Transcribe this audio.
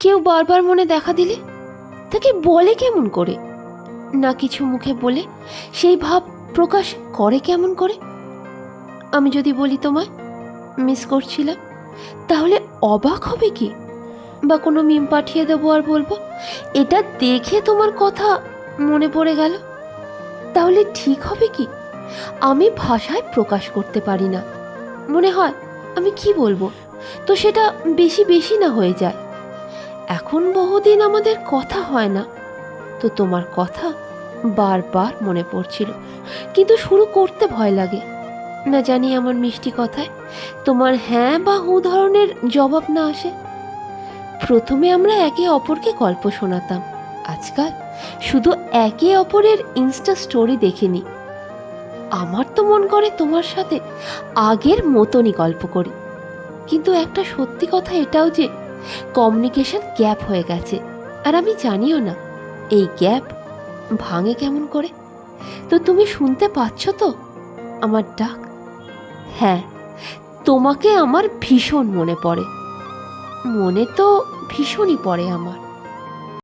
কেউ বারবার মনে দেখা দিলে তাকে বলে কেমন করে? না কিছু মুখে বলে সেই ভাব প্রকাশ করে কেমন করে? আমি যদি বলি তোমায় মিস করছিলাম, তাহলে অবাক হবে কি? বা কোনো মিম পাঠিয়ে দেবো আর বলবো এটা দেখে তোমার কথা মনে পড়ে গেল, তাহলে ঠিক হবে কি? আমি ভাষায় প্রকাশ করতে পারি না, মনে হয় আমি কি বলবো, তো সেটা বেশি বেশি না হয়ে যায়। এখন বহুদিন আমাদের কথা হয় না, তো তোমার কথা বারবার মনে পড়ছিল, কিন্তু শুরু করতে ভয় লাগে। না জানি আমার মিষ্টি কথায় তোমার হ্যাঁ বা হু ধরনের জবাব না আসে। প্রথমে আমরা একে অপরকে গল্প শোনাতাম, আজকাল শুধু একে অপরের ইনস্টা স্টোরি দেখিনি। আমার তো মন করে তোমার সাথে আগের মতনই গল্প করি, কিন্তু একটা সত্যি কথা এটাও যে কমিউনিকেশন গ্যাপ হয়ে গেছে, আর আমি জানিও না এই গ্যাপ ভাঙে কেমন করে। তো তুমি শুনতে পাচ্ছ তো আমার ডাক? হ্যাঁ, তোমাকে আমার ভীষণ মনে পড়ে, মনে তো ভীষণই পড়ে আমার।